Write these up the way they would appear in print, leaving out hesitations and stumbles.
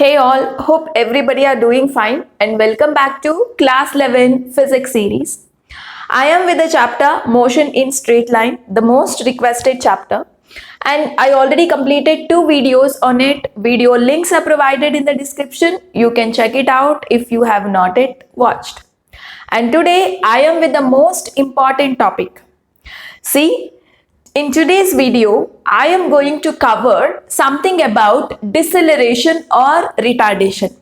Hey all, hope everybody are doing fine and welcome back to class 11 physics series. I am with the chapter motion in straight line, the most requested chapter, and I already completed 2 videos on it. Video links are provided in the description. You can check it out if you have not yet watched. And today I am with the most important topic. See, in today's video, I am going to cover something about deceleration or retardation.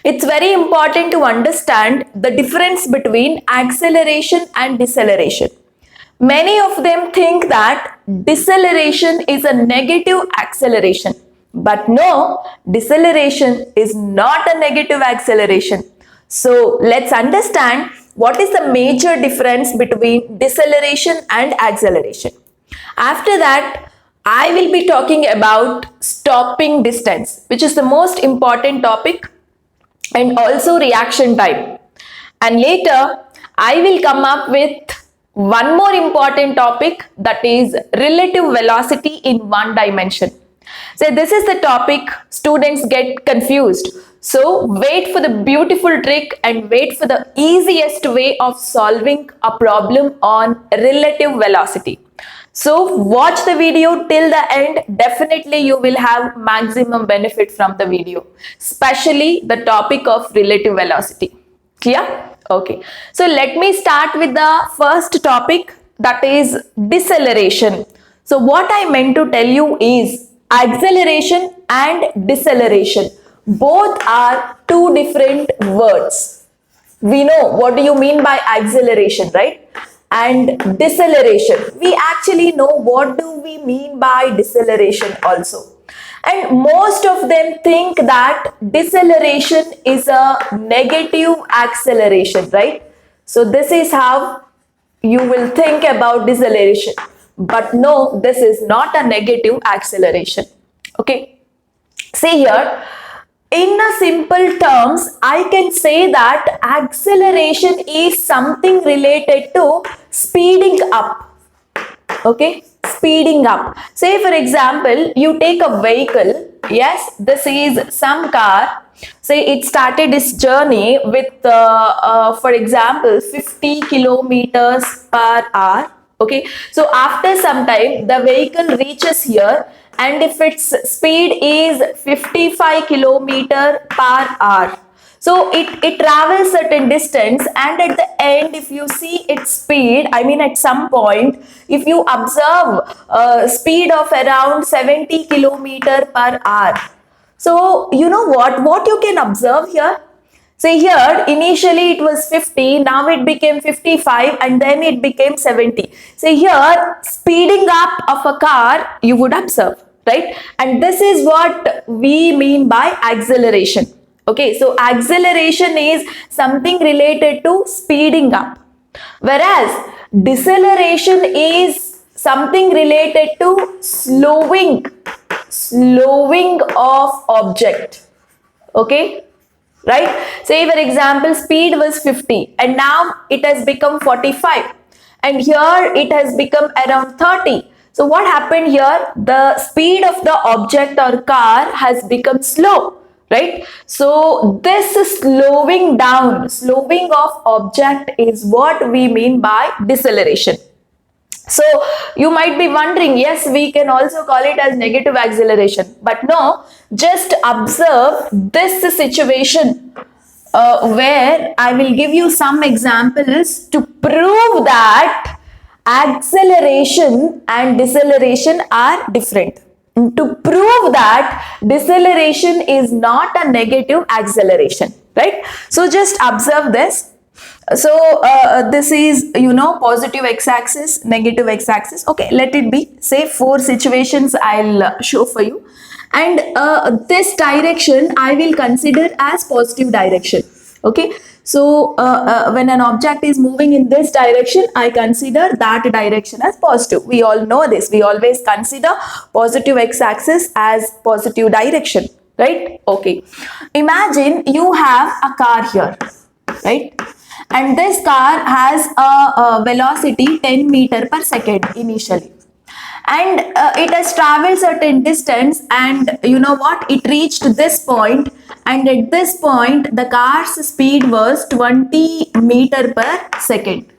It's very important to understand the difference between acceleration and deceleration. Many of them think that deceleration is a negative acceleration. But no, deceleration is not a negative acceleration. So let's understand what is the major difference between deceleration and acceleration. After that, I will be talking about stopping distance, which is the most important topic, and also reaction time. And later, I will come up with one more important topic, that is relative velocity in one dimension. So this is the topic students get confused. So wait for the beautiful trick and wait for the easiest way of solving a problem on relative velocity. So watch the video till the end. Definitely you will have maximum benefit from the video, especially the topic of relative velocity. Clear? Okay. So let me start with the first topic, that is deceleration. So what I meant to tell you is acceleration and deceleration. Both are two different words. We know what do you mean by acceleration, right? And deceleration. We actually know what do we mean by deceleration also. And most of them think that deceleration is a negative acceleration, right? So this is how you will think about deceleration. But no, this is not a negative acceleration. Okay. See here, in a simple terms, I can say that acceleration is something related to speeding up. Okay, speeding up. Say for example, you take a vehicle. Yes, this is some car. Say it started its journey with, for example, 50 kilometers per hour. Okay, so after some time, the vehicle reaches here, and if its speed is 55 kilometer per hour, so it travels certain distance, and at the end, if you see its speed, I mean at some point, if you observe speed of around 70 kilometer per hour, so you know what you can observe here. See here, initially it was 50, now it became 55, and then it became 70. See here, speeding up of a car, you would observe, right? And this is what we mean by acceleration. Okay, so acceleration is something related to speeding up, whereas deceleration is something related to slowing of object. Okay, right? Say for example, speed was 50 and now it has become 45, and here it has become around 30. So what happened here? The speed of the object or car has become slow, right? So this slowing of object is what we mean by deceleration. So you might be wondering, yes, we can also call it as negative acceleration, but no, just observe this situation where I will give you some examples to prove that acceleration and deceleration are different. To prove that deceleration is not a negative acceleration, right? So just observe this. So this is, positive x-axis, negative x-axis. Okay, let it be. Say 4 situations I'll show for you. And this direction I will consider as positive direction. Okay, so when an object is moving in this direction, I consider that direction as positive. We all know this. We always consider positive x-axis as positive direction, right? Okay, imagine you have a car here, right? And this car has a velocity 10 meter per second initially. and it has traveled certain distance, and you know what, it reached this point, and at this point the car's speed was 20 meter per second.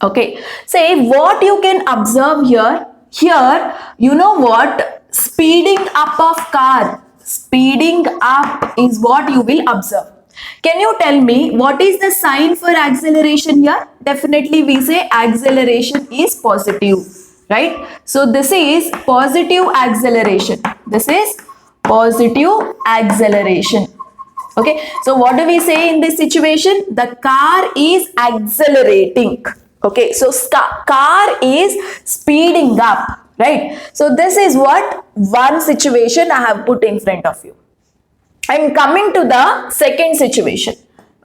Okay, say what you can observe here. Here, you know what? Speeding up of car. Speeding up is what you will observe. Can you tell me what is the sign for acceleration here? Definitely we say acceleration is positive, right? So this is positive acceleration. This is positive acceleration. Okay, so what do we say in this situation? The car is accelerating. Okay, so car is speeding up, right? So this is what one situation I have put in front of you. I'm coming to the second situation.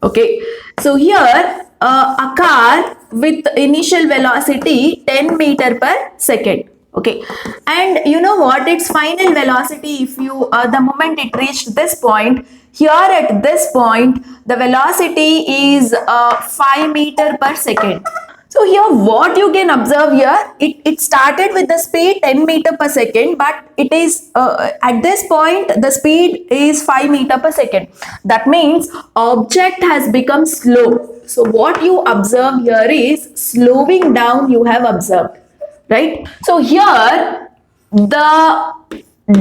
Okay, so here a car with initial velocity 10 meter per second. Okay, and you know what, its final velocity, if you the moment it reached this point, here at this point the velocity is 5 meter per second. So here what you can observe here, it started with the speed 10 meter per second, but it is at this point the speed is 5 meter per second. That means object has become slow. So what you observe here is slowing down you have observed, right? So here the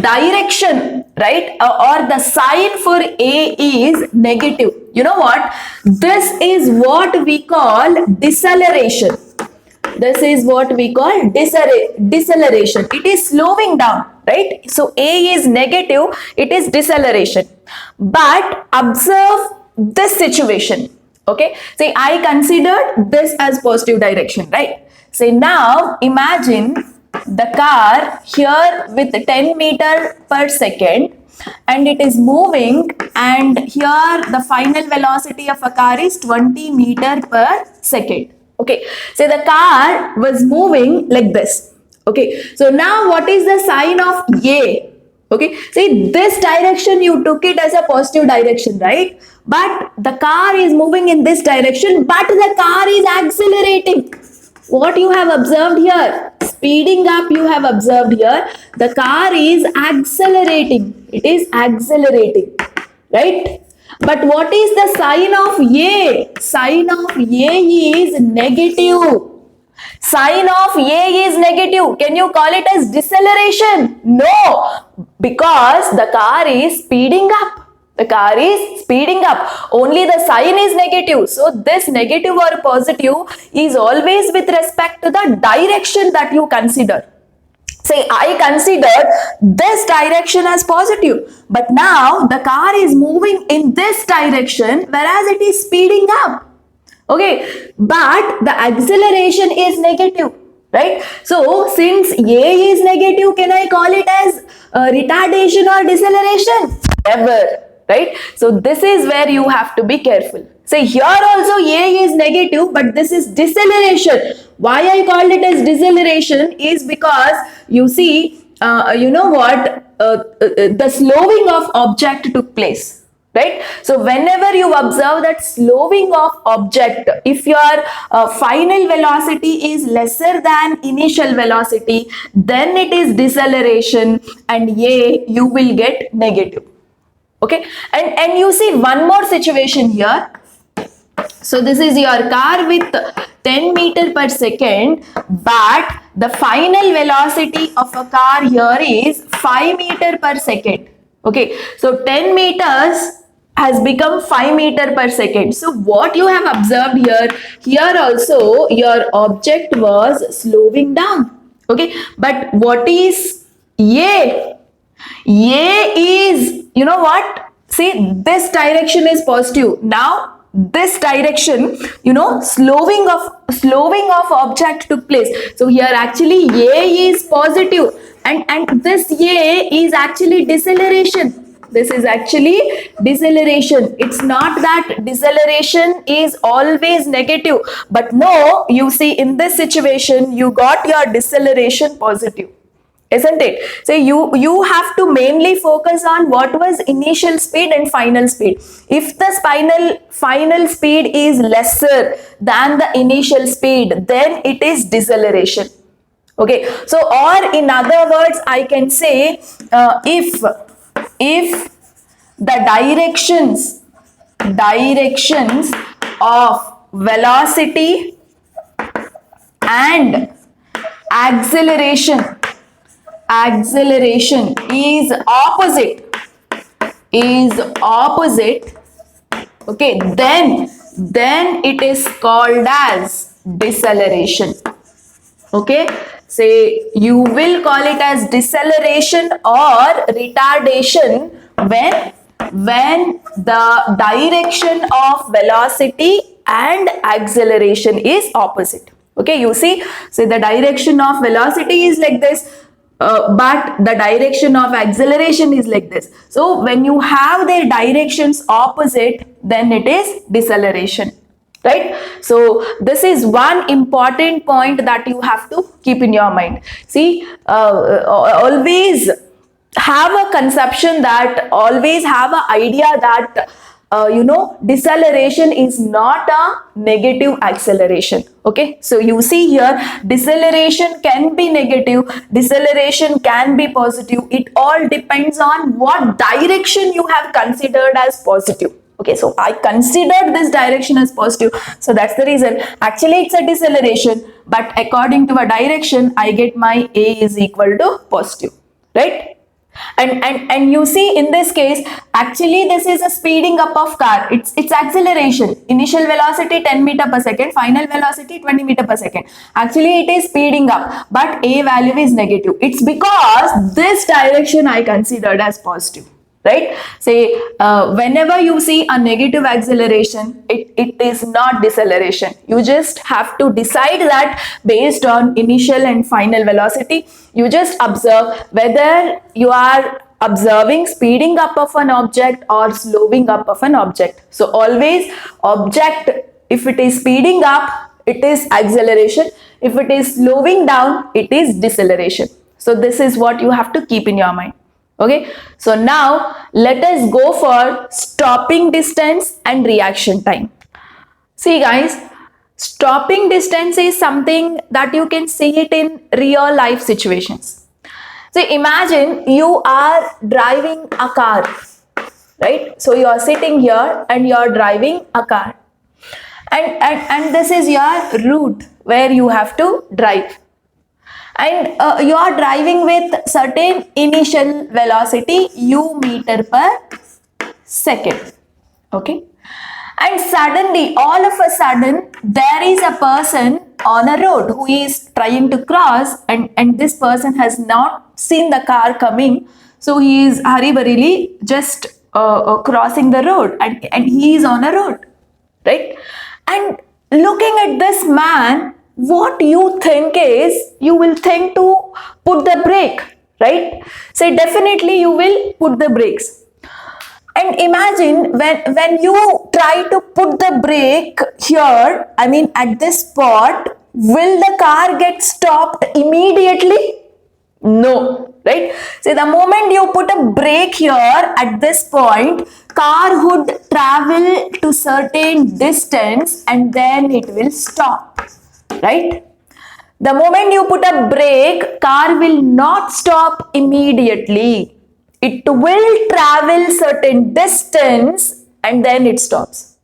direction, right, or the sign for A is negative. You know what, this is what we call deceleration. This is what we call deceleration. It is slowing down, right? So A is negative, it is deceleration. But observe this situation. Okay, say I considered this as positive direction, right? Say now imagine the car here with 10 meter per second, and it is moving, and here the final velocity of a car is 20 meter per second. Okay, so the car was moving like this. Okay, so now what is the sign of A? Okay, see this direction you took it as a positive direction, right? But the car is moving in this direction, but the car is accelerating. What you have observed here, speeding up you have observed here, the car is accelerating. It is accelerating, right? But what is the sign of A? Sign of A is negative. Sign of A is negative. Can you call it as deceleration? No, because the car is speeding up. The car is speeding up. Only the sign is negative. So this negative or positive is always with respect to the direction that you consider. Say I considered this direction as positive, but now the car is moving in this direction, whereas it is speeding up. Okay, but the acceleration is negative, right? So since A is negative, can I call it as retardation or deceleration? Never, right? So this is where you have to be careful. Say here also A is negative, but this is deceleration. Why I called it as deceleration is because you see, you know what, the slowing of object took place. Right? So whenever you observe that slowing of object, if your final velocity is lesser than initial velocity, then it is deceleration, and A you will get negative. Okay, and you see one more situation here. So this is your car with 10 meter per second, but the final velocity of a car here is 5 meter per second. Okay, so 10 meters has become 5 meter per second. So what you have observed here also your object was slowing down. Okay, but what is A? A is, you know what? See, this direction is positive. Now this direction, you know, slowing of object took place. So here actually A is positive, and this A is actually deceleration. This is actually deceleration. It's not that deceleration is always negative, but no, you see in this situation you got your deceleration positive, isn't it? So you have to mainly focus on what was initial speed and final speed. If the final speed is lesser than the initial speed, then it is deceleration. Okay, so or in other words I can say if the directions of velocity and acceleration is opposite, okay, then it is called as deceleration. Okay, say you will call it as deceleration or retardation when the direction of velocity and acceleration is opposite. Okay, you see, so the direction of velocity is like this, but the direction of acceleration is like this. So when you have their directions opposite, then it is deceleration, right? So this is one important point that you have to keep in your mind. See, always have a conception, that always have an idea that deceleration is not a negative acceleration. Okay, so you see here, deceleration can be negative, deceleration can be positive. It all depends on what direction you have considered as positive. Okay, so I considered this direction as positive, so that's the reason actually it's a deceleration, but according to a direction I get my A is equal to positive, right? And you see, in this case actually this is a speeding up of car. It's acceleration. Initial velocity 10 meter per second, final velocity 20 meter per second. Actually it is speeding up, but A value is negative. It's because this direction I considered as positive, right? Say whenever you see a negative acceleration, it is not deceleration. You just have to decide that based on initial and final velocity. You just observe whether you are observing speeding up of an object or slowing up of an object. So always object, if it is speeding up, it is acceleration. If it is slowing down, it is deceleration. So this is what you have to keep in your mind. Okay, so now let us go for stopping distance and reaction time. See guys, stopping distance is something that you can see it in real life situations. So imagine you are driving a car, right? So you are sitting here and you are driving a car, and this is your route where you have to drive. And you are driving with certain initial velocity u meter per second. Okay, and suddenly, all of a sudden, there is a person on a road who is trying to cross, and this person has not seen the car coming, so he is hurriedly just crossing the road, and he is on a road, right? And looking at this man, what you think is, you will think to put the brake, right? So definitely you will put the brakes. And imagine when you try to put the brake here, I mean at this spot, will the car get stopped immediately? No, right? So the moment you put a brake here at this point, car would travel to certain distance and then it will stop, right? The moment you put a brake, car will not stop immediately. It will travel certain distance and then it stops.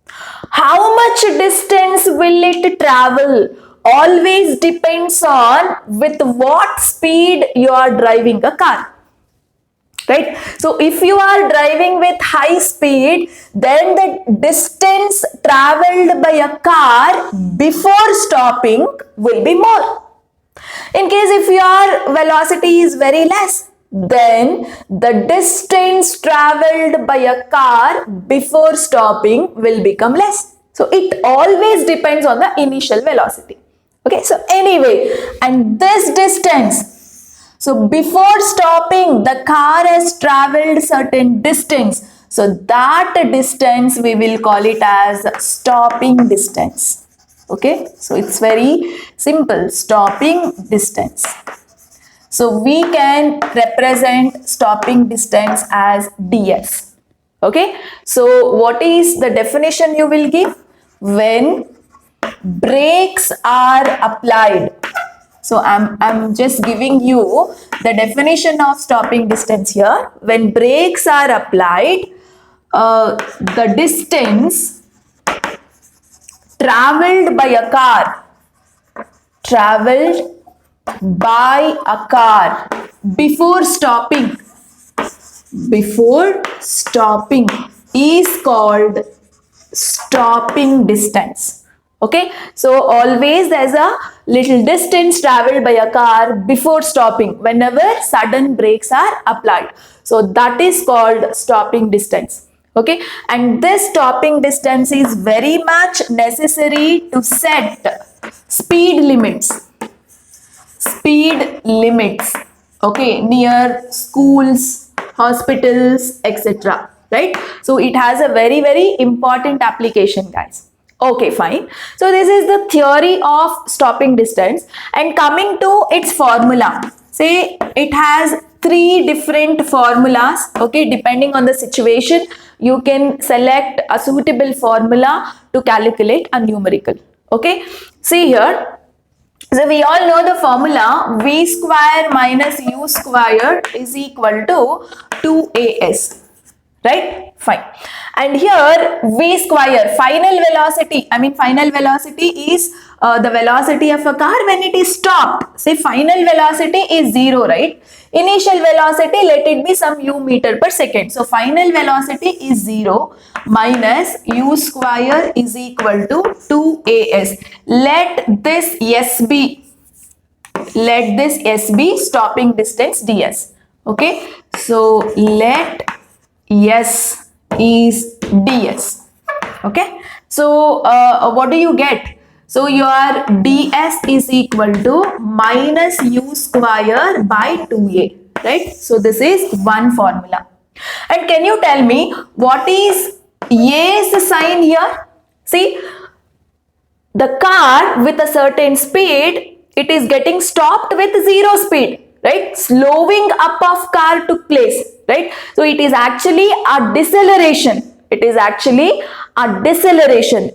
How much distance will it travel always depends on with what speed you are driving a car, right? So if you are driving with high speed, then the distance traveled by a car before stopping will be more. In case if your velocity is very less, then the distance traveled by a car before stopping will become less. So it always depends on the initial velocity. Okay, so anyway, and this distance, so before stopping, the car has traveled certain distance. So that distance we will call it as stopping distance. Okay, so it's very simple, stopping distance. So we can represent stopping distance as ds. Okay, so what is the definition you will give? When brakes are applied So I'm just giving you the definition of stopping distance here. When brakes are applied, the distance traveled by a car before stopping is called stopping distance. Okay, so always there's a little distance traveled by a car before stopping whenever sudden brakes are applied. So that is called stopping distance. Okay, and this stopping distance is very much necessary to set speed limits. Okay, near schools, hospitals, etc. Right? So it has a very, very important application, guys. Okay, fine. So this is the theory of stopping distance, and coming to its formula. Say it has 3 different formulas. Okay, depending on the situation, you can select a suitable formula to calculate a numerical. Okay, see here. So we all know the formula v square minus u square is equal to 2as. Right? Fine. And here v square, final velocity is the velocity of a car when it is stopped. Say final velocity is 0, right? Initial velocity, let it be some u meter per second. So final velocity is 0 minus u square is equal to 2as. Let this s be stopping distance ds. Okay. So let S is ds. Okay. So what do you get? So your ds is equal to minus u square by 2a. Right. So this is one formula. And can you tell me what is a's sign here? See, the car with a certain speed, it is getting stopped with 0 speed. Right? Slowing up of car took place. Right? So it is actually a deceleration.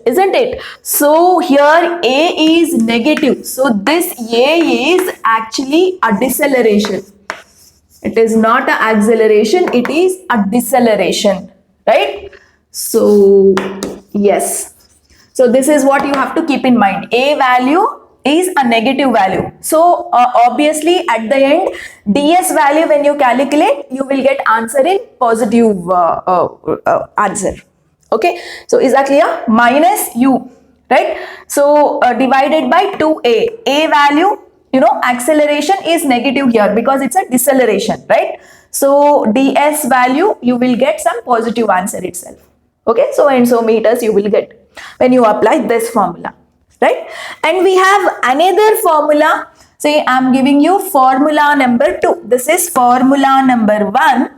Isn't it? So here A is negative. So this A is actually a deceleration. It is not an acceleration, it is a deceleration. Right? So yes. So this is what you have to keep in mind. A value is a negative value. So obviously at the end, ds value when you calculate, you will get answer in positive answer. Okay. So is that clear? Minus u, right? So divided by 2a. A value, acceleration is negative here because it's a deceleration, right? So ds value, you will get some positive answer itself. Okay. So and so meters you will get when you apply this formula. Right? And we have another formula. Say I'm giving you formula number 2. This is formula number 1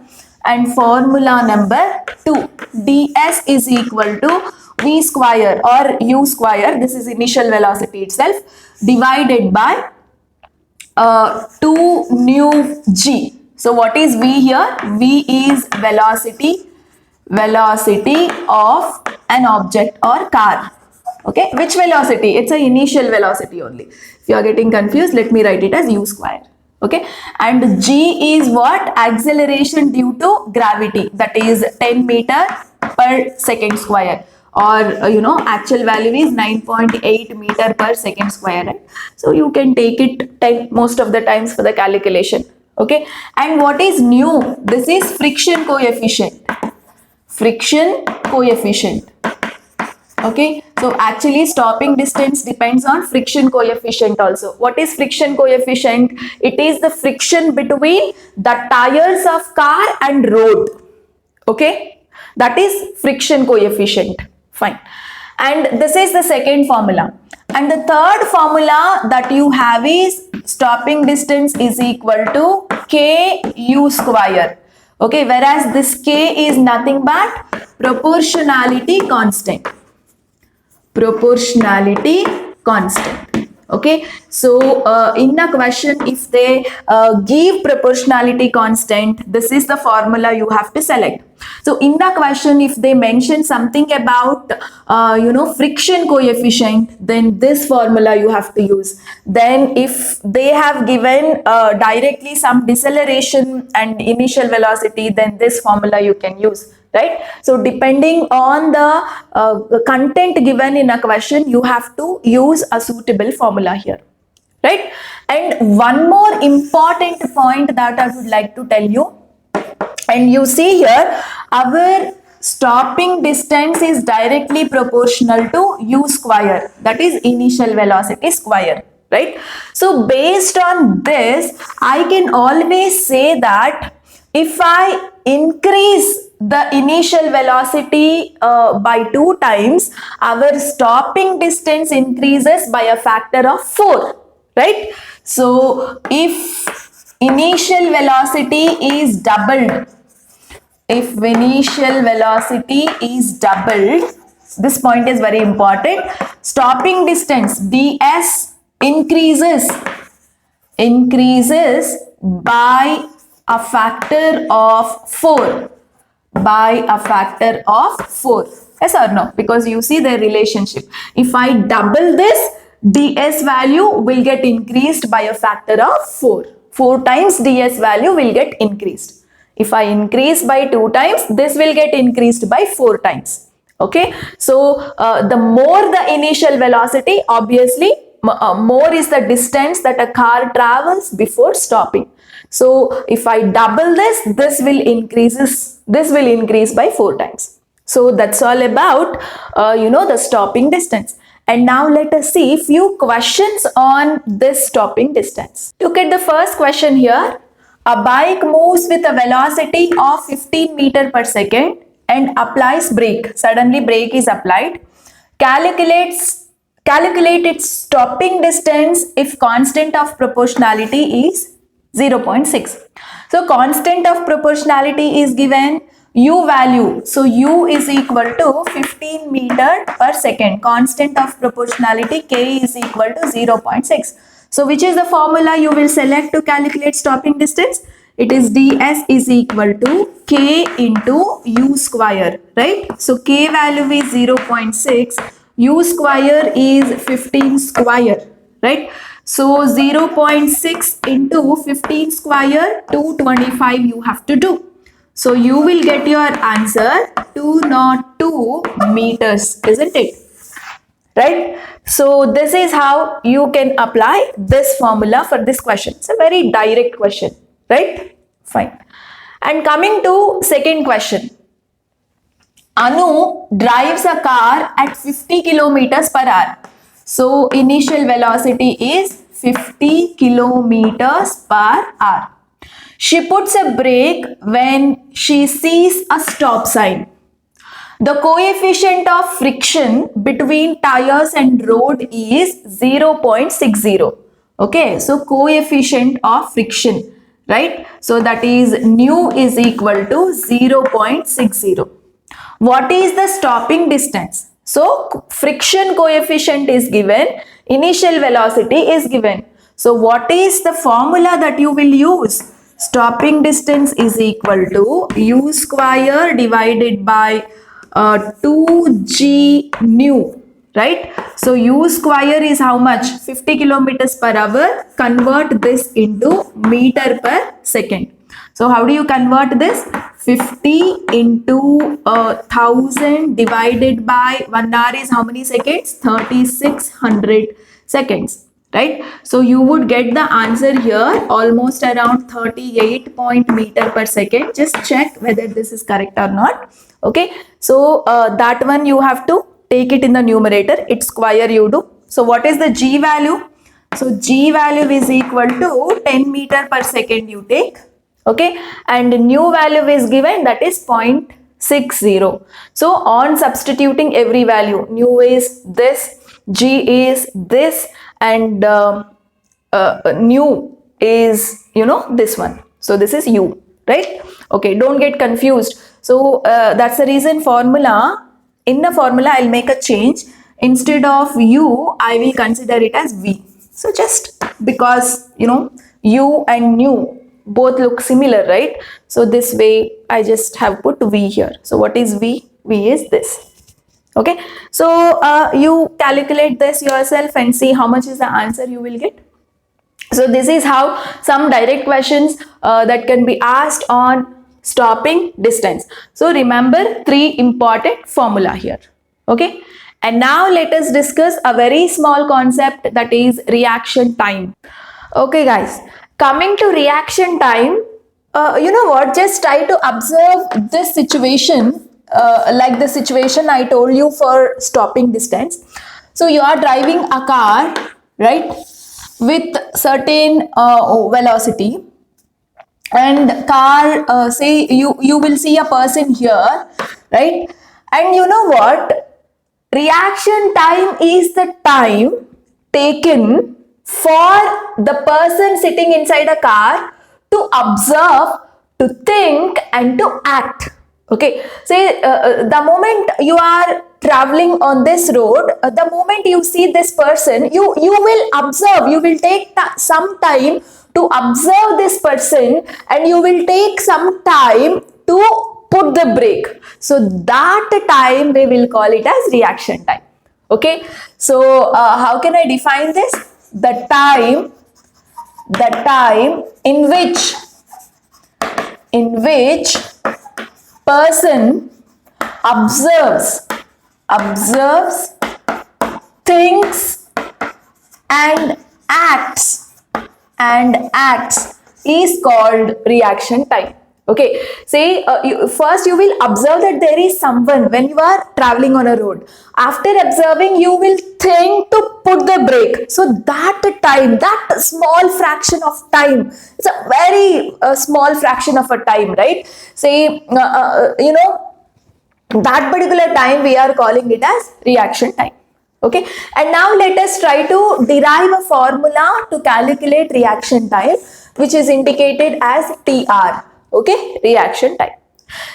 and formula number 2. ds is equal to v square or u square. This is initial velocity itself divided by 2 nu g. So what is v here? V is velocity of an object or car. Okay, which velocity? It's an initial velocity only. If you are getting confused, let me write it as u square. Okay, and g is what? Acceleration due to gravity, that is 10 meter per second square, or actual value is 9.8 meter per second square. Right? So you can take it 10 most of the times for the calculation. Okay, and what is nu? This is friction coefficient. Okay, so actually stopping distance depends on friction coefficient also. What is friction coefficient? It is the friction between the tires of car and road. Okay, that is friction coefficient. Fine. And this is the second formula. And the third formula that you have is stopping distance is equal to k u square. Okay, whereas this k is nothing but proportionality constant. Okay, so in a question, if they give proportionality constant, this is the formula you have to select. So in the question, if they mention something about friction coefficient, then this formula you have to use. Then if they have given directly some deceleration and initial velocity, then this formula you can use, right? So depending on the content given in a question, you have to use a suitable formula here, right? And one more important point that I would like to tell you, and you see here, our stopping distance is directly proportional to u square, that is initial velocity square, right? So based on this, I can always say that if I increase the initial velocity by 2 times, our stopping distance increases by a factor of 4, right? So if initial velocity is doubled, if initial velocity is doubled, this point is very important, stopping distance ds increases by a factor of 4, by a factor of 4, yes or no? Because you see the relationship. If I double this, ds value will get increased by a factor of 4. 4 times ds value will get increased. If I increase by 2 times, this will get increased by 4 times. Okay, so the more the initial velocity, obviously more is the distance that a car travels before stopping. So if I double this, this will increase by 4 times. So that's all about the stopping distance. And now let us see few questions on this stopping distance. Look at the first question here. A bike moves with a velocity of 15 meter per second and applies brake. Suddenly brake is applied. Calculate its stopping distance if constant of proportionality is 0.6. So constant of proportionality is given u value. So u is equal to 15 meter per second. Constant of proportionality k is equal to 0.6. So which is the formula you will select to calculate stopping distance? It is ds is equal to k into u square, right? So k value is 0.6, u square is 15 square, right? So 0.6 into 15 square, 225 you have to do. So you will get your answer 202 meters, isn't it? Right? So this is how you can apply this formula for this question. It's a very direct question, right? Fine. And coming to second question. Anu drives a car at 50 kilometers per hour. So initial velocity is 50 kilometers per hour. She puts a brake when she sees a stop sign. The coefficient of friction between tires and road is 0.60. Okay, so coefficient of friction, right? So that is nu is equal to 0.60. What is the stopping distance? So friction coefficient is given, initial velocity is given. So what is the formula that you will use? Stopping distance is equal to u square divided by 2g nu, right? So u square is how much? 50 kilometers per hour. Convert this into meter per second. So how do you convert this? 50 into 1000 divided by 1 hour is how many seconds? 3600 seconds, right? So you would get the answer here almost around 38 meter per second. Just check whether this is correct or not. Okay, so that one you have to take it in the numerator, its square you do. So what is the g value? So g value is equal to 10 meter per second you take. Okay, and nu value is given, that is 0.60. So on substituting every value, nu is this, g is this, and nu is this one. So this is u, right? Okay, don't get confused. So that's the reason in the formula I'll make a change. Instead of u, I will consider it as v. So just because u and nu both look similar, right? So this way I just have put V here. So what is V? V is this. Okay, so you calculate this yourself and see how much is the answer you will get. So this is how some direct questions that can be asked on stopping distance. So remember 3 important formula here. Okay, and now let us discuss a very small concept, that is reaction time. Okay guys, coming to reaction time, you know what, just try to observe this situation, like the situation I told you for stopping distance. So you are driving a car, right, with certain velocity, and car, say you will see a person here, right, and you know what, reaction time is the time taken for the person sitting inside a car to observe, to think and to act. Okay, say the moment you are traveling on this road, the moment you see this person, you will observe, you will take some time to observe this person, and you will take some time to put the brake. So that time we will call it as reaction time. Okay, so how can I define this? The time in which person observes, thinks and acts is called reaction time. Okay, say first you will observe that there is someone when you are traveling on a road. After observing, you will think to put the brake. So that time, that small fraction of time, it's a very small fraction of a time, right? Say, you know, that particular time we are calling it as reaction time. Okay, and now let us try to derive a formula to calculate reaction time, which is indicated as TR. Okay, reaction time.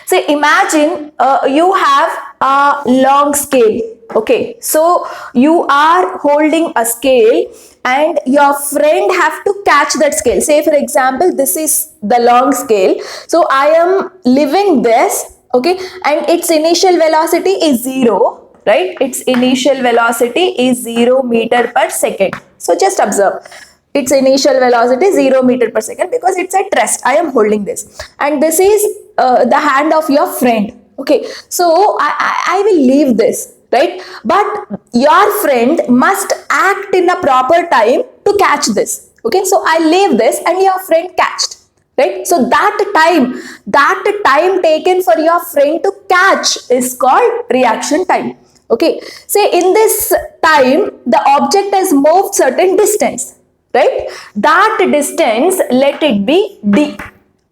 So imagine you have a long scale. Okay, so you are holding a scale and your friend have to catch that scale. Say for example, this is the long scale. So I am leaving this, okay, and its initial velocity is 0, right? Its initial velocity is 0 meter per second. So just observe, its initial velocity 0 meter per second, because it's at rest. I am holding this, and this is the hand of your friend. Okay, so I will leave this, right? But your friend must act in a proper time to catch this. Okay, so I leave this and your friend catched, right? So that time taken for your friend to catch is called reaction time. Okay, say in this time the object has moved certain distance, right? That distance, let it be d.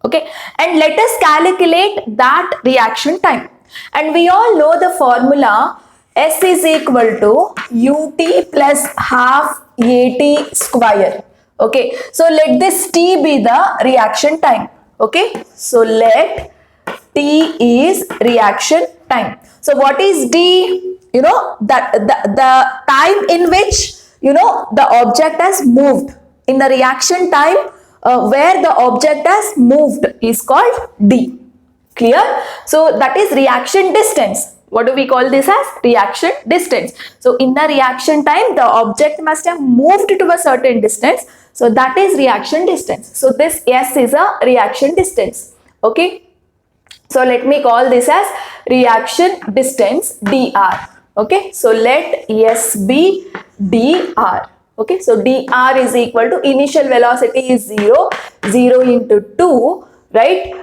Okay, and let us calculate that reaction time, and we all know the formula, S is equal to ut plus half at square. Okay, so let this t be the reaction time. Okay, so let t is reaction time. So what is d? You know, that the time in which, you know, the object has moved. In the reaction time, where the object has moved is called d. Clear? So that is reaction distance. What do we call this as? Reaction distance. So in the reaction time, the object must have moved to a certain distance. So that is reaction distance. So this S is a reaction distance. Okay. So let me call this as reaction distance dr. Okay. So let S be dr. Okay. So dr is equal to initial velocity is 0. 0 into 2, right?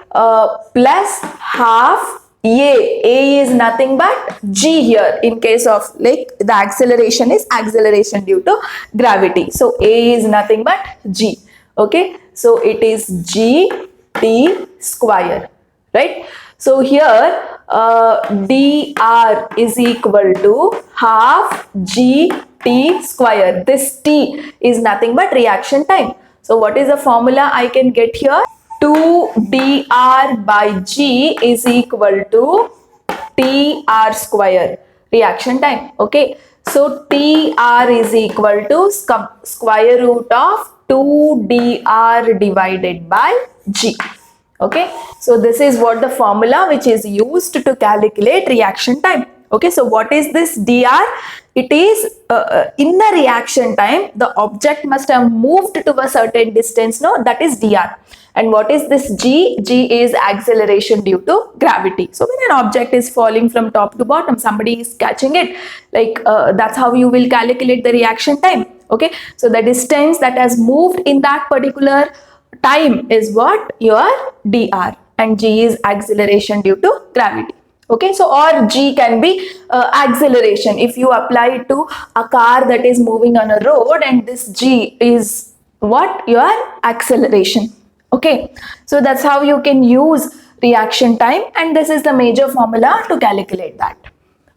Plus half a is nothing but g here. In case of like the acceleration is acceleration due to gravity. So a is nothing but g. Okay, so it is g t square, right? So here dr is equal to half g t square. This t is nothing but reaction time. So what is the formula I can get here? 2 dr by g is equal to tr square, reaction time. Okay, so tr is equal to square root of 2dr divided by g. Okay, so this is what the formula which is used to calculate reaction time. Okay, so what is this dr? It is in the reaction time the object must have moved to a certain distance, no, that is dr. And what is this g? G is acceleration due to gravity. So when an object is falling from top to bottom, somebody is catching it, like that's how you will calculate the reaction time. Okay, so the distance that has moved in that particular time is what? Your dr, and g is acceleration due to gravity. Okay, so or g can be acceleration. If you apply it to a car that is moving on a road, and this g is what? Your acceleration. Okay, so that's how you can use reaction time, and this is the major formula to calculate that.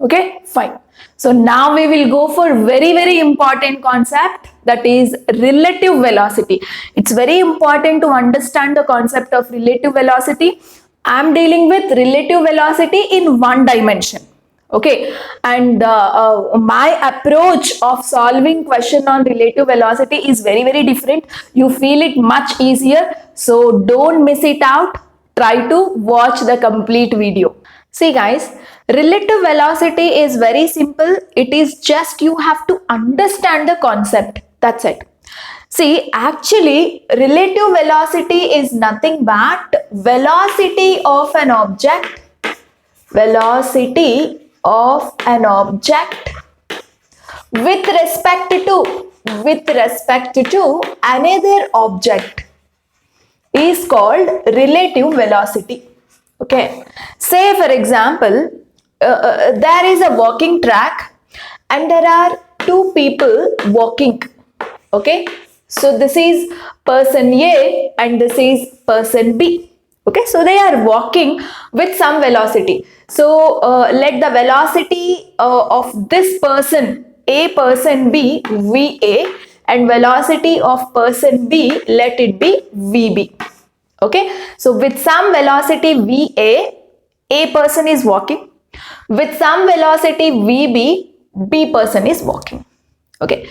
Okay, fine. So now we will go for very important concept, that is relative velocity. It's very important to understand the concept of relative velocity. I am dealing with relative velocity in one dimension. Okay, and my approach of solving question on relative velocity is very different. You feel it much easier, so don't miss it out. Try to watch the complete video. See guys, relative velocity is very simple. It is just you have to understand the concept. That's it. See, actually, relative velocity is nothing but velocity of an object. Velocity of an object with respect to another object is called relative velocity. Okay, say for example, there is a walking track and there are two people walking. Okay, so this is person A and this is person B. Okay, so they are walking with some velocity. So let the velocity of this person A, person B, VA, and velocity of person B, let it be VB. Okay, so with some velocity VA, A person is walking. With some velocity VB, B person is walking. Okay,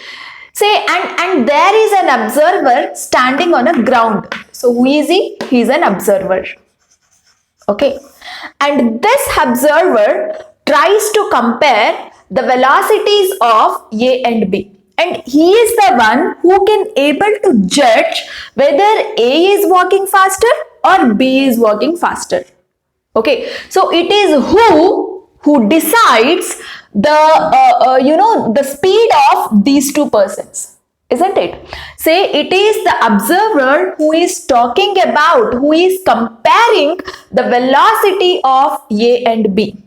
say and there is an observer standing on a ground. So who is he? He is an observer. Okay, and this observer tries to compare the velocities of A and B. And he is the one who can able to judge whether A is walking faster or B is walking faster. Okay, so it is who decides the the speed of these two persons, isn't it? Say it is the observer who is talking about, who is comparing the velocity of A and B.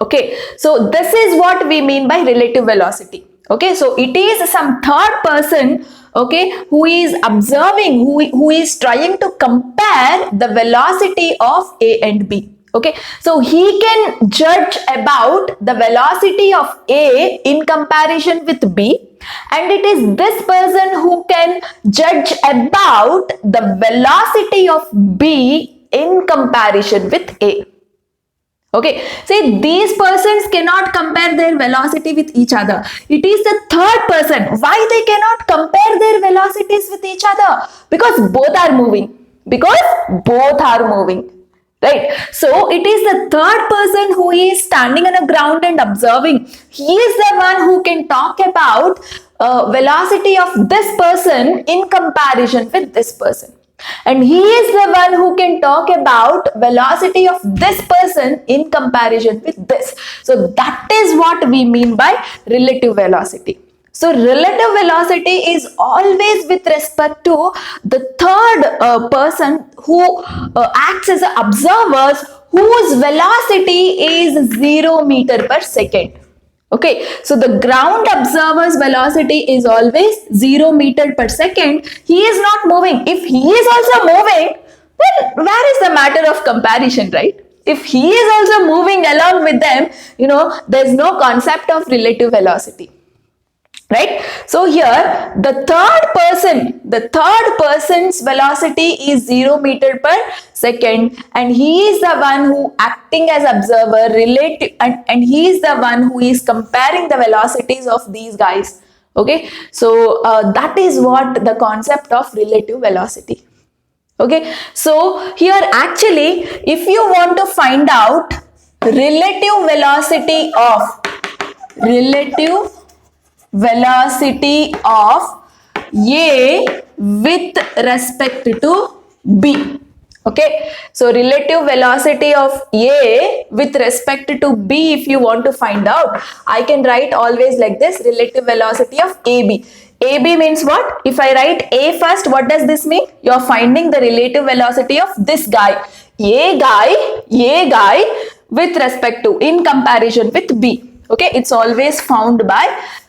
Okay, so this is what we mean by relative velocity. Okay, so it is some third person, okay, who is observing, who is trying to compare the velocity of A and B. Okay, so he can judge about the velocity of A in comparison with B, and it is this person who can judge about the velocity of B in comparison with A. Okay, see, these persons cannot compare their velocity with each other. It is the third person. Why they cannot compare their velocities with each other? Because both are moving. Right? So it is the third person who is standing on the ground and observing. He is the one who can talk about velocity of this person in comparison with this person. And he is the one who can talk about velocity of this person in comparison with this. So that is what we mean by relative velocity. So relative velocity is always with respect to the third person who acts as an observer, whose velocity is 0 meter per second. Okay, so the ground observer's velocity is always 0 meter per second. He is not moving. If he is also moving, then where is the matter of comparison, right? If he is also moving along with them, there is no concept of relative velocity. Right? So here the third person's velocity is 0 meter per second, and he is the one who acting as observer relative, and he is the one who is comparing the velocities of these guys. Okay, so that is what the concept of relative velocity. Okay, so here actually if you want to find out relative velocity of A with respect to B. Okay, so relative velocity of A with respect to B, if you want to find out, I can write always like this: relative velocity of AB. AB means what? If I write A first, what does this mean? You are finding the relative velocity of this guy, A guy with respect to, in comparison with B. Okay, it's always found by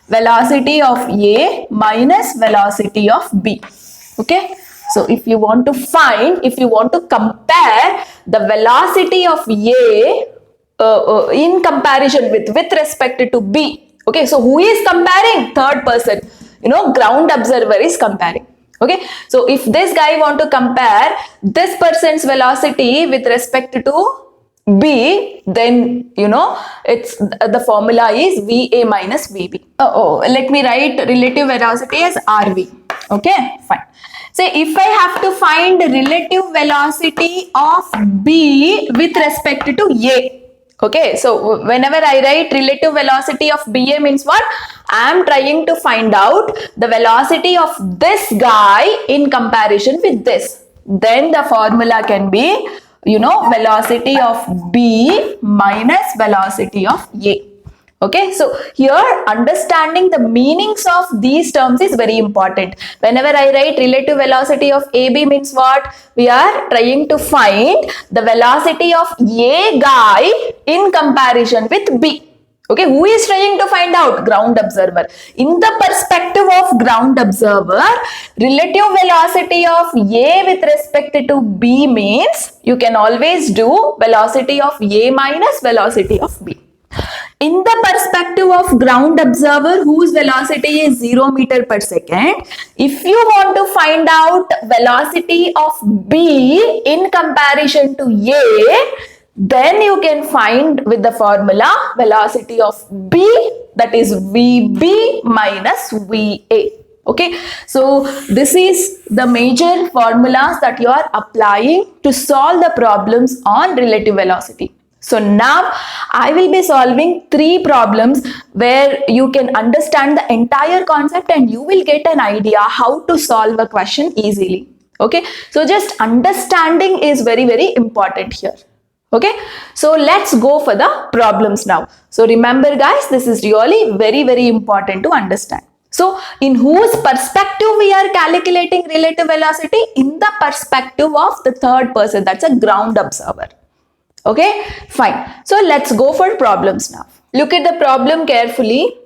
velocity of A minus velocity of B. Okay, so if you want to compare the velocity of A in comparison with respect to B. Okay, so who is comparing? Third person. Ground observer is comparing. Okay, so if this guy want to compare this person's velocity with respect to B, then it's the formula is VA minus VB. Let me write relative velocity as RV. Okay, fine. So if I have to find relative velocity of B with respect to A. Okay, so whenever I write relative velocity of BA means what? I am trying to find out the velocity of this guy in comparison with this. Then the formula can be, velocity of B minus velocity of A. Okay, so here understanding the meanings of these terms is very important. Whenever I write relative velocity of AB means what? We are trying to find the velocity of A guy in comparison with B. Okay, who is trying to find out? Ground observer. In the perspective of ground observer, relative velocity of A with respect to B means you can always do velocity of A minus velocity of B. In the perspective of ground observer whose velocity is 0 meter per second, if you want to find out velocity of B in comparison to A, then you can find with the formula velocity of B, that is VB minus VA. Okay, so this is the major formulas that you are applying to solve the problems on relative velocity. So now I will be solving 3 problems where you can understand the entire concept and you will get an idea how to solve a question easily. Okay, so just understanding is very, very important here. Okay, so let's go for the problems now. So remember guys, this is really very, very important to understand. So in whose perspective we are calculating relative velocity? In the perspective of the third person, that's a ground observer. Okay, fine. So let's go for problems now. Look at the problem carefully.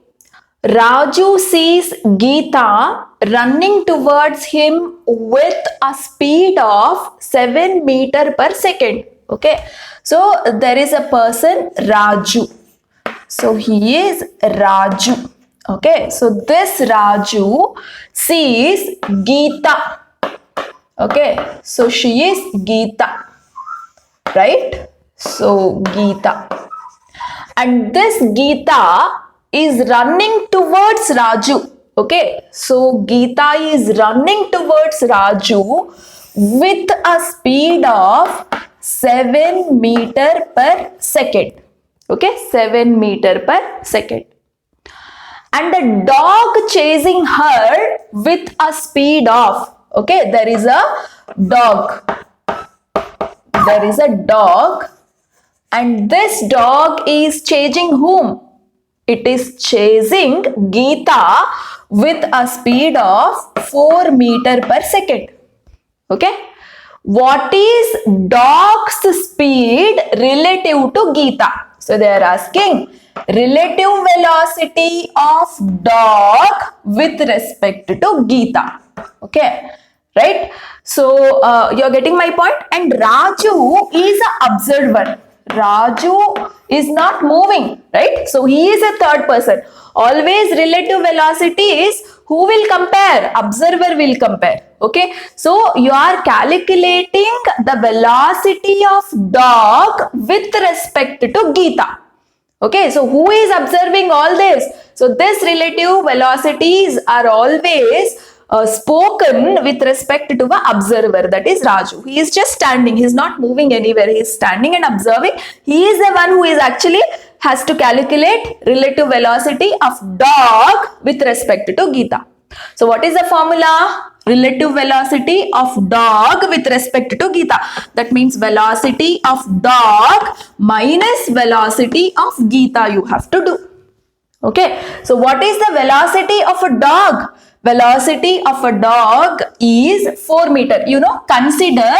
Raju sees Geeta running towards him with a speed of 7 meter per second. Okay, so there is a person Raju. So he is Raju. Okay, so this Raju sees Geeta. Okay, so she is Geeta, right? So Geeta, and this Geeta is running towards Raju. Okay, so Geeta is running towards Raju with a speed of 7 meter per second. Okay, 7 meter per second. And a dog chasing her with a speed of, okay, there is a dog. There is a dog. And this dog is chasing whom? It is chasing Geeta with a speed of 4 meter per second. Okay. What is dog's speed relative to Geeta? So they are asking relative velocity of dog with respect to Geeta. Okay. Right. So you are getting my point. And Raju is an observer. Raju is not moving, right? So he is a third person. Always relative velocity is who will compare? Observer will compare. Okay. So you are calculating the velocity of dog with respect to Geeta. Okay, so who is observing all this? So this relative velocities are always spoken with respect to the observer, that is Raju. He is just standing, he is not moving anywhere, he is standing and observing. He is the one who is actually has to calculate relative velocity of dog with respect to Geeta. So what is the formula? Relative velocity of dog with respect to Geeta. That means velocity of dog minus velocity of Geeta you have to do. Okay. So what is the velocity of a dog? Velocity of a dog is 4 meter. You know, consider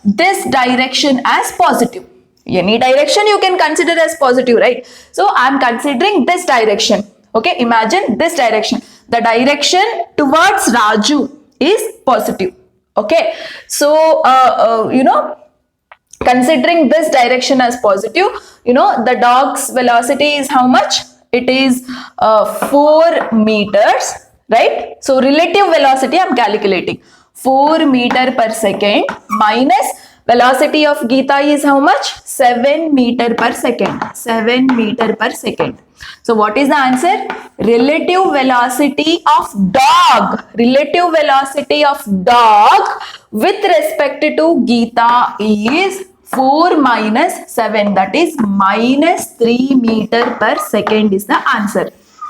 this direction as positive. Any direction you can consider as positive, right? So I am considering this direction. Okay, imagine this direction. The direction towards Raju is positive. Okay, so you know, considering this direction as positive, you know, the dog's velocity is how much? It is 4 meters, right? So relative velocity I am calculating 4 meter per second minus velocity of Geeta is how much? 7 meter per second. 7 meter per second. So what is the answer? Relative velocity of dog. Relative velocity of dog with respect to Geeta is 4 minus 7, that is minus 3 meter per second is the answer.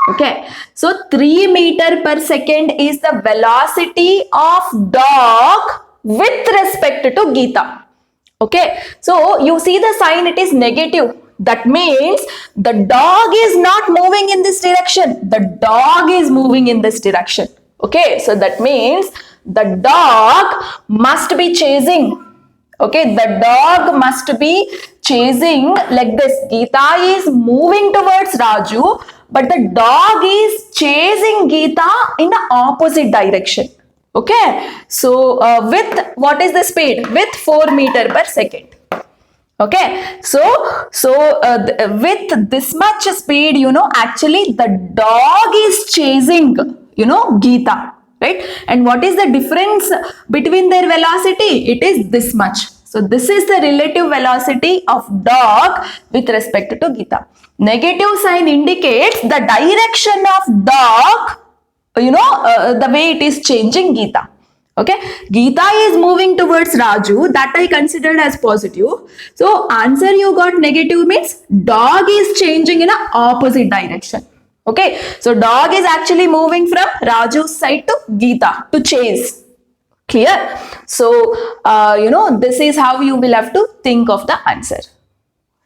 Okay, so 3 meter per second is the velocity of dog with respect to Geeta. Okay, so you see the sign, it is negative. That means the dog is not moving in this direction. The dog is moving in this direction. Okay, so that means the dog must be chasing. Okay, the dog must be chasing like this. Geeta is moving towards Raju, but the dog is chasing Geeta in the opposite direction. Okay, so with what is the speed? With 4 meter per second. Okay, so with this much speed, you know, actually the dog is chasing, you know, Geeta, right? And what is the difference between their velocity? It is this much. So this is the relative velocity of dog with respect to Geeta. Negative sign indicates the direction of dog, you know, the way it is changing Geeta. Okay, Geeta is moving towards Raju, that I considered as positive. So answer you got negative means dog is changing in a opposite direction. Okay, so dog is actually moving from Raju's side to Geeta to chase. Clear? So you know, this is how you will have to think of the answer,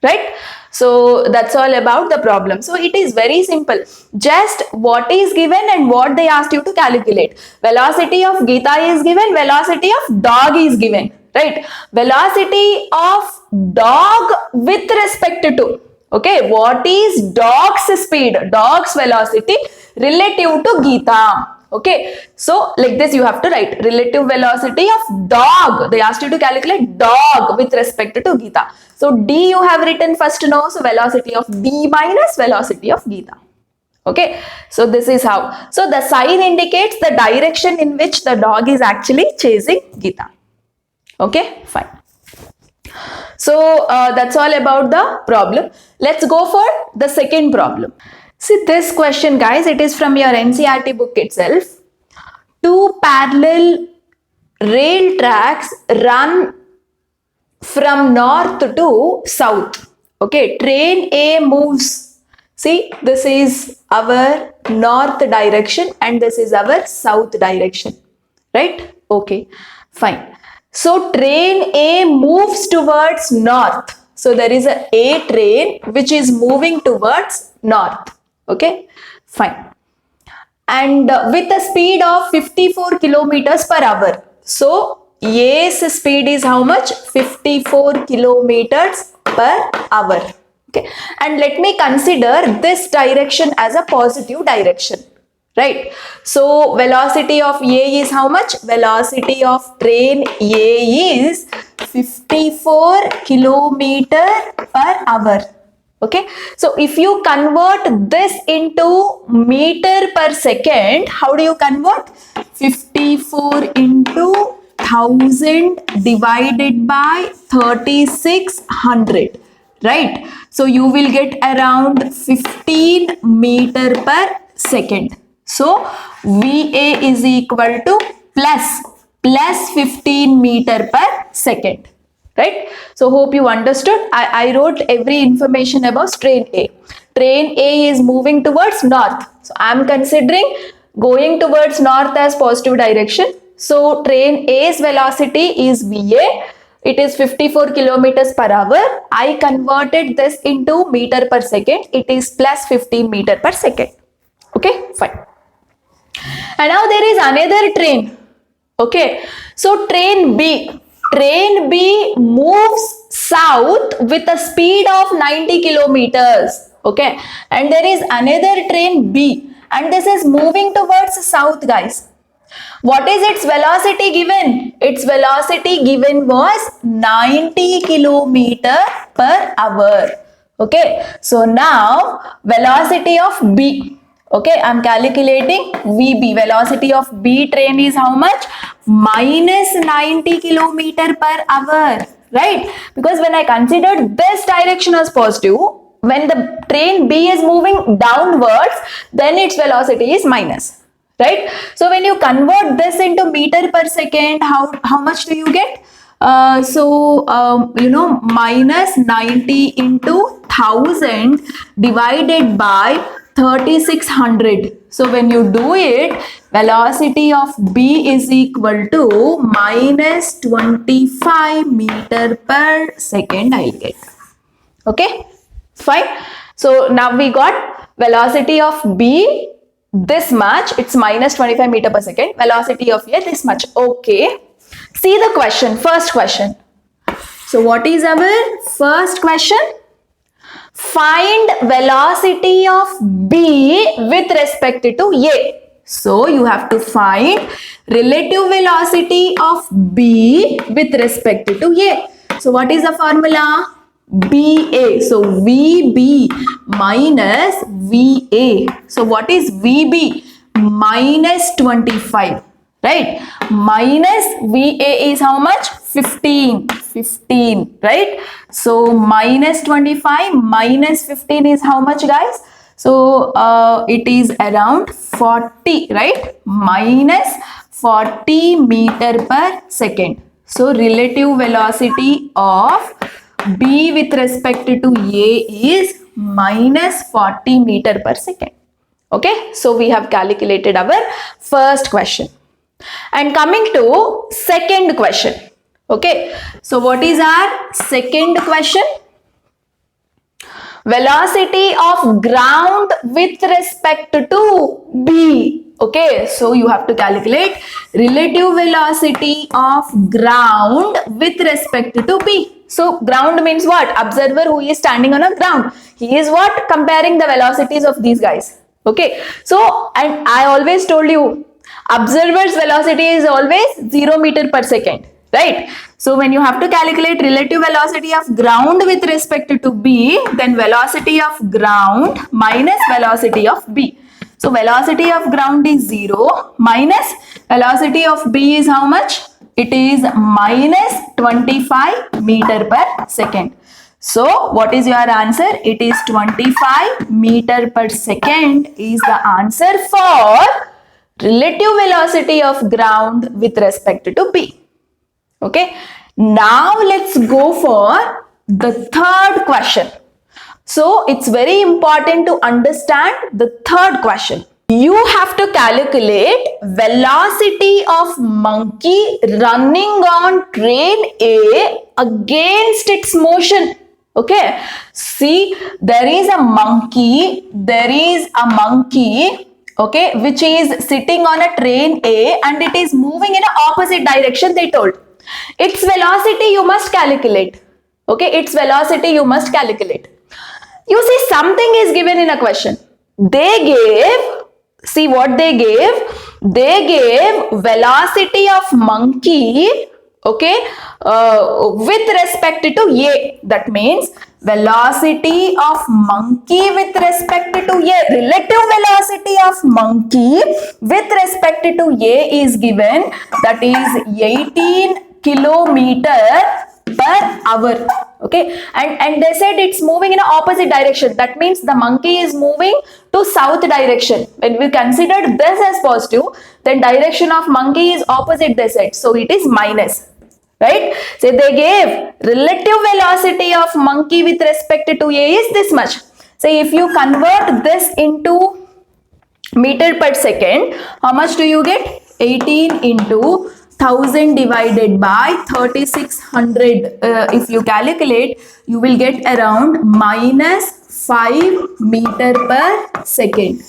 right? So that's all about the problem. So it is very simple. Just what is given and what they asked you to calculate. Velocity of Geeta is given, velocity of dog is given, right? Velocity of dog with respect to, okay, what is dog's speed, dog's velocity relative to Geeta. Okay, so like this you have to write relative velocity of dog. They asked you to calculate dog with respect to Geeta. So D you have written first now. So velocity of D minus velocity of Geeta. Okay, so this is how. So the sign indicates the direction in which the dog is actually chasing Geeta. Okay, fine. So that's all about the problem. Let's go for the second problem. See this question, guys, it is from your NCERT book itself. Two parallel rail tracks run from north to south. Okay, train A moves. See, this is our north direction and this is our south direction, right? Okay, fine. So train A moves towards north. So there is a train which is moving towards north. Okay, fine. And with a speed of 54 kilometers per hour. So A's speed is how much? 54 kilometers per hour. Okay, and let me consider this direction as a positive direction, right? So velocity of A is how much? Velocity of train A is 54 kilometer per hour. Okay, so if you convert this into meter per second, how do you convert? 54 into 1000 divided by 3600. right? So you will get around 15 meter per second. So VA is equal to plus 15 meter per second, right? So hope you understood. I wrote every information about train A. Train A is moving towards north. So I am considering going towards north as positive direction. So train A's velocity is VA. It is 54 kilometers per hour. I converted this into meter per second. It is plus 15 meter per second. Okay, fine. And now there is another train. Okay, so train B moves south with a speed of 90 kilometers. Okay, and there is another train B, and this is moving towards south, guys. What is its velocity given? Its velocity given was 90 kilometer per hour. Okay, so now velocity of B. Okay, I am calculating VB. Velocity of B train is how much? Minus 90 kilometer per hour, right? Because when I considered this direction as positive, when the train B is moving downwards, then its velocity is minus, right? So when you convert this into meter per second, how much do you get? Minus 90 into 1000 divided by 3600. So when you do it, velocity of B is equal to minus 25 meter per second I'll get. Okay, fine. So now we got velocity of B this much, it's minus 25 meter per second. Velocity of A this much. Okay. See the question, first question. So what is our first question? Find velocity of B with respect to A. So you have to find relative velocity of B with respect to A. So what is the formula? BA. So VB minus VA. So what is VB? Minus 25. Right? Minus VA is how much? 15, right? So minus 25 minus 15 is how much, guys? So it is around 40, right? Minus 40 meter per second. So relative velocity of B with respect to A is minus 40 meter per second. Okay, so we have calculated our first question. And coming to second question. Okay, so what is our second question? Velocity of ground with respect to B. Okay, so you have to calculate relative velocity of ground with respect to B. So ground means what? Observer who is standing on a ground. He is what? Comparing the velocities of these guys. Okay, so and I always told you, observer's velocity is always 0 meter per second, right? So when you have to calculate relative velocity of ground with respect to B, then velocity of ground minus velocity of B. So velocity of ground is 0 minus velocity of B is how much? It is minus 25 meter per second. So what is your answer? It is 25 meter per second is the answer for relative velocity of ground with respect to B. Okay. Now let's go for the third question. So it's very important to understand the third question. You have to calculate velocity of monkey running on train A against its motion. Okay. See, there is a monkey, okay, which is sitting on a train A and it is moving in an opposite direction, they told. Its velocity you must calculate. Okay, its velocity you must calculate. You see, something is given in a question. They gave, see what they gave? They gave velocity of monkey, okay, with respect to A. That means velocity of monkey with respect to A. Relative velocity of monkey with respect to A is given, that is 18 kilometer per hour. Okay, and they said it's moving in an opposite direction. That means the monkey is moving to south direction. When we considered this as positive, then direction of monkey is opposite, they said, so it is minus, right? So they gave relative velocity of monkey with respect to A is this much. So if you convert this into meter per second, how much do you get? 18 into 1000 divided by 3600. If you calculate, you will get around minus 5 meter per second.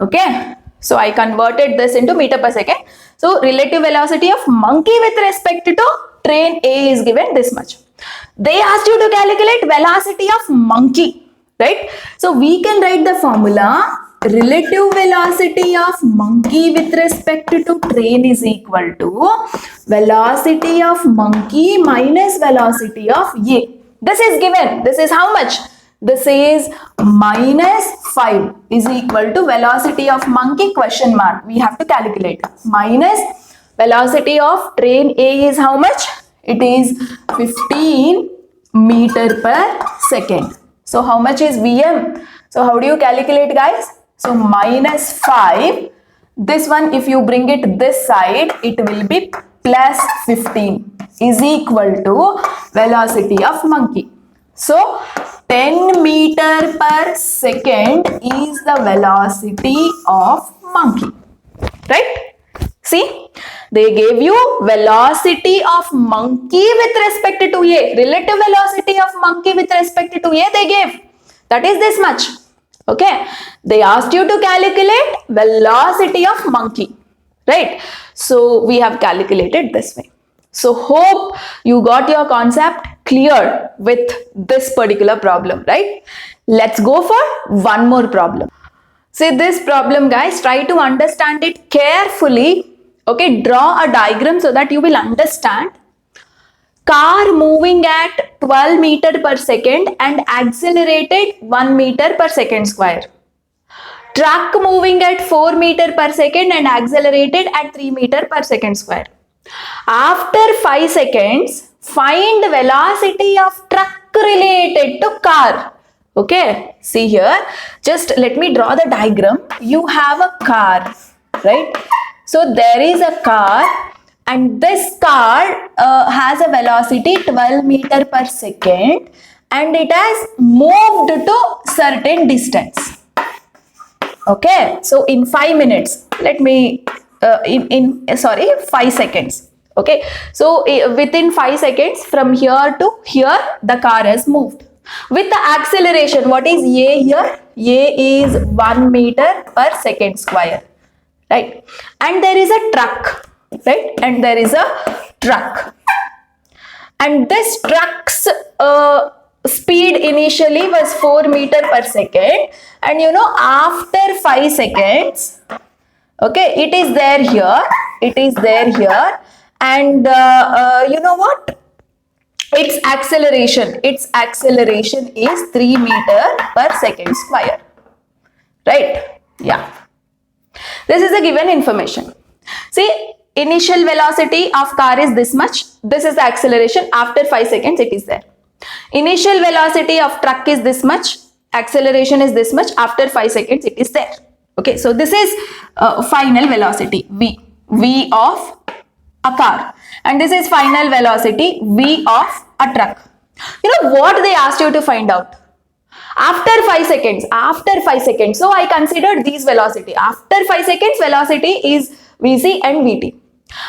Okay, so I converted this into meter per second. So relative velocity of monkey with respect to train A is given this much. They asked you to calculate velocity of monkey, right? So we can write the formula: relative velocity of monkey with respect to train is equal to velocity of monkey minus velocity of A. This is given. This is how much? This is minus 5 is equal to velocity of monkey question mark. We have to calculate. Minus velocity of train A is how much? It is 15 meter per second. So how much is Vm? So how do you calculate, guys? So minus 5. This one, if you bring it this side, it will be plus 15 is equal to velocity of monkey. So 10 meter per second is the velocity of monkey, right? See, they gave you velocity of monkey with respect to A. Relative velocity of monkey with respect to A they gave. That is this much. Okay, they asked you to calculate velocity of monkey, right? So we have calculated this way. So hope you got your concept clear with this particular problem, right? Let's go for one more problem. See this problem, guys, try to understand it carefully. Okay, draw a diagram so that you will understand. Car moving at 12 meter per second and accelerated 1 meter per second square. Truck moving at 4 meter per second and accelerated at 3 meter per second square. After 5 seconds, find velocity of truck related to car. Okay, see here, just let me draw the diagram. You have a car, right? So there is a car and this car has a velocity 12 meter per second and it has moved to certain distance. Okay, so in 5 minutes, let me, 5 seconds. Okay, so within 5 seconds from here to here, the car has moved. With the acceleration, what is A here? A is 1 meter per second square, right? And there is a truck, right? And there is a truck. And this truck's speed initially was 4 meter per second. And you know, after 5 seconds, okay, it is there here. It is there here. And you know what? Its acceleration is 3 meter per second square, right? Yeah. This is a given information. See, initial velocity of car is this much. This is the acceleration. After 5 seconds, it is there. Initial velocity of truck is this much. Acceleration is this much. After 5 seconds, it is there. Okay, so this is final velocity, V of a car. And this is final velocity, V of a truck. You know what they asked you to find out? After 5 seconds, so I considered these velocity. After 5 seconds, velocity is Vc and Vt.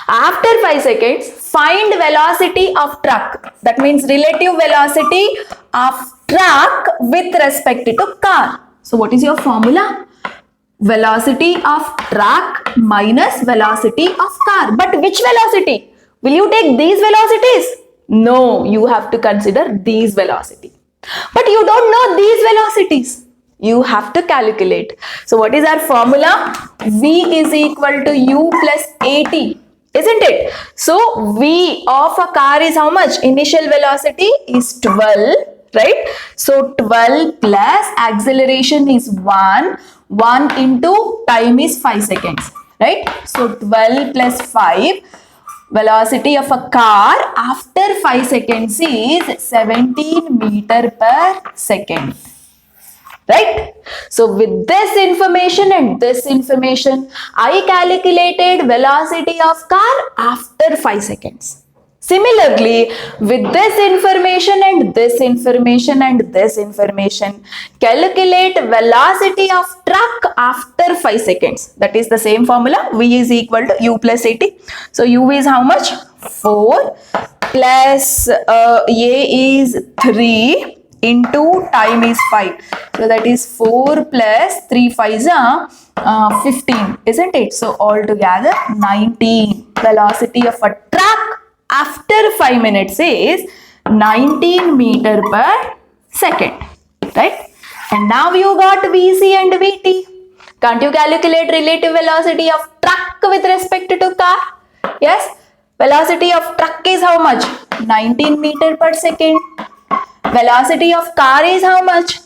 After 5 seconds, find velocity of truck. That means relative velocity of truck with respect to car. So what is your formula? Velocity of truck minus velocity of car. But which velocity? Will you take these velocities? No, you have to consider these velocity. But you don't know these velocities. You have to calculate. So what is our formula? V is equal to U plus AT, isn't it? So V of a car is how much? Initial velocity is 12, right? So 12 plus acceleration is 1. 1 into time is 5 seconds, right? So 12 plus 5. velocity of a car after 5 seconds is 17 meter per second. Right? So with this information and this information, I calculated velocity of car after 5 seconds. Similarly, with this information and this information and this information, calculate velocity of truck after 5 seconds. That is the same formula. V is equal to U plus AT. So U is how much? 4 plus A is 3 into time is 5. So that is 4 plus 3 5s are 15, isn't it? So altogether 19. Velocity of a truck after 5 minutes is 19 meter per second, right? And now you got VC and VT. Can't you calculate relative velocity of truck with respect to car? Yes, velocity of truck is how much? 19 meter per second. Velocity of car is how much?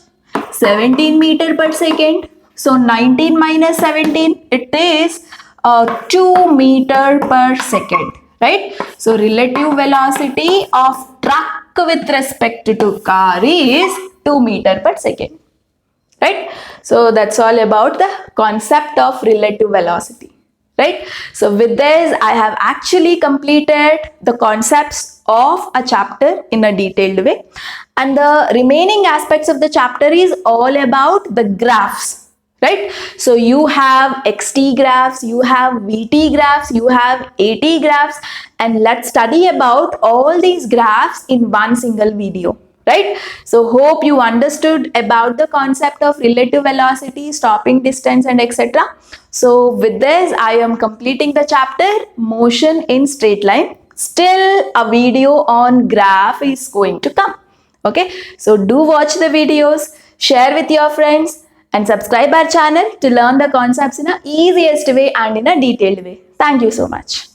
17 meter per second. So 19 minus 17, it is 2 meter per second, right? So relative velocity of truck with respect to car is 2 meter per second, right? So that's all about the concept of relative velocity, right? So with this, I have actually completed the concepts of a chapter in a detailed way, and the remaining aspects of the chapter is all about the graphs, right? So you have xt graphs, you have vt graphs, you have at graphs, and let's study about all these graphs in one single video, right? So hope you understood about the concept of relative velocity, stopping distance, and etc. So with this, I am completing the chapter motion in straight line. Still a video on graph is going to come. Okay, so do watch the videos, share with your friends, and subscribe our channel to learn the concepts in a easiest way and in a detailed way. Thank you so much.